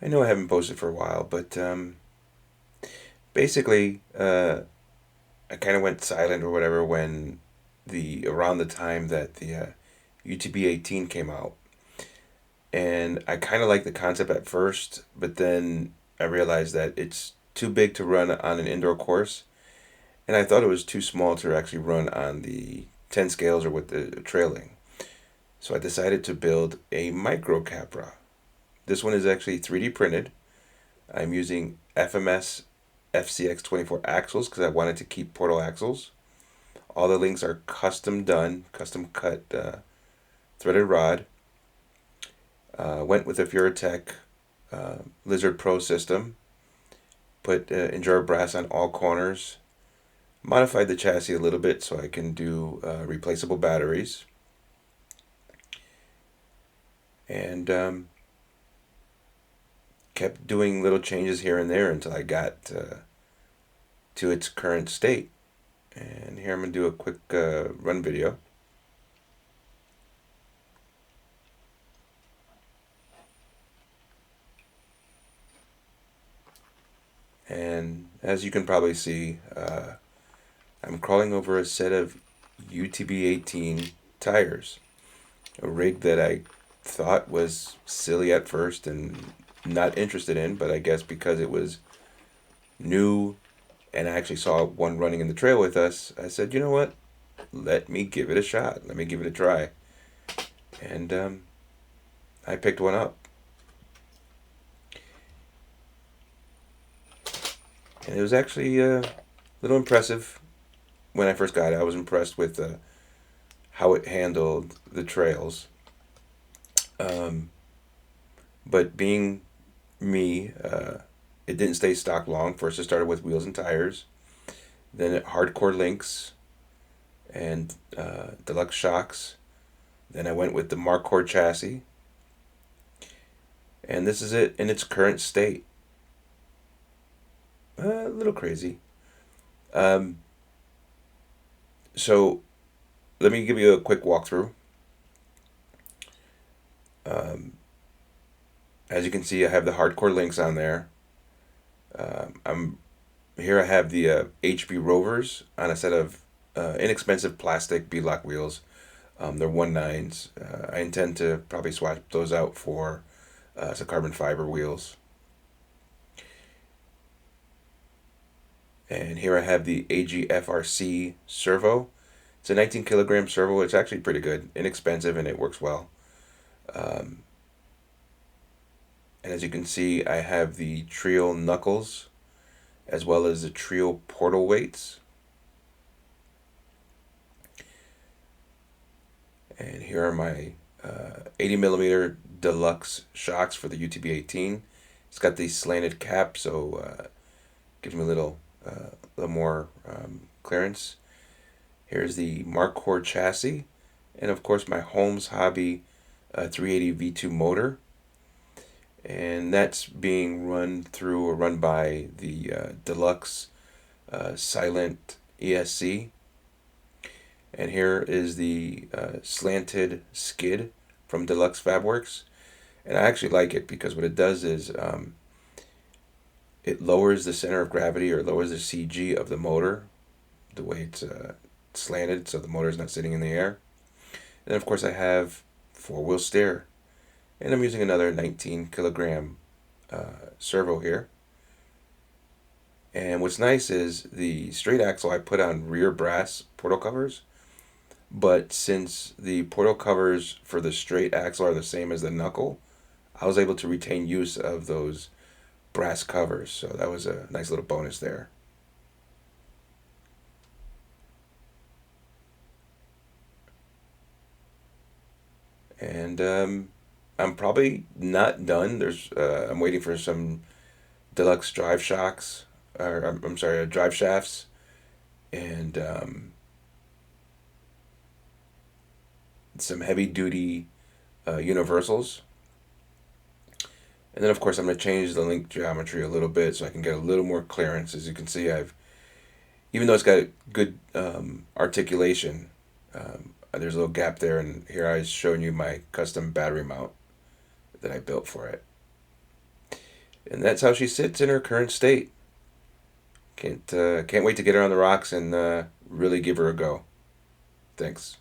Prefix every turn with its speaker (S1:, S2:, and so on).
S1: I know I haven't posted for a while, but basically, I kind of went silent or whatever when the around the time that the UTB18 came out, and I kind of liked the concept at first, but then I realized that it's too big to run on an indoor course, and I thought it was too small to actually run on the 10 scales or with the trailing. So I decided to build a Micro Capra. This one is actually 3D printed. I'm using FMS FCX24 axles because I wanted to keep portal axles. All the links are custom done, custom cut threaded rod. Went with a Furatech Lizard Pro system. Put Enduro brass on all corners. Modified the chassis a little bit so I can do replaceable batteries. And kept doing little changes here and there until I got to its current state. And here I'm going to do a quick run video. And as you can probably see, I'm crawling over a set of UTB18 tires. A rig that I thought was silly at first and not interested in, but I guess because it was new and I actually saw one running in the trail with us, I said, you know what? Let me give it a shot. Let me give it a try. And I picked one up. And it was actually a little impressive when I first got it. I was impressed with how it handled the trails. Um, but being me, it didn't stay stock long. First, it started with wheels and tires, then it hardcore links and deluxe shocks. Then I went with the Markcore chassis, and this is it in its current state. A little crazy. Um, so let me give you a quick walkthrough. Um, as you can see, I have the hardcore links on there. I'm here. I have the HB Rovers on a set of inexpensive plastic B-lock wheels. They're 1/9s. I intend to probably swap those out for some carbon fiber wheels. And here I have the AGFRC servo. It's a 19 kilogram servo. It's actually pretty good, inexpensive, and it works well. Um, and as you can see, I have the Trio knuckles as well as the Trio portal weights. And here are my 80 millimeter deluxe shocks for the UTB18. It's got the slanted cap, so gives me little more clearance. Here's the Markcore chassis, and of course my Holmes Hobby 380 V2 motor, and that's being run through or run by the deluxe silent ESC. And here is the slanted skid from Deluxe Fabworks. And I actually like it because what it does is it lowers the center of gravity or lowers the CG of the motor, the way it's slanted so the motor is not sitting in the air. And of course I have four-wheel steer. And I'm using another 19 kilogram servo here. And what's nice is the straight axle I put on rear brass portal covers. But since the portal covers for the straight axle are the same as the knuckle, I was able to retain use of those brass covers. So that was a nice little bonus there. And I'm probably not done. I'm waiting for some deluxe drive shocks, or I'm sorry, drive shafts, and some heavy duty universals. And then of course I'm going to change the link geometry a little bit so I can get a little more clearance. As you can see, even though it's got good articulation, there's a little gap there, and here I was showing you my custom battery mount that I built for it. And that's how she sits in her current state. Can't wait to get her on the rocks and really give her a go. Thanks.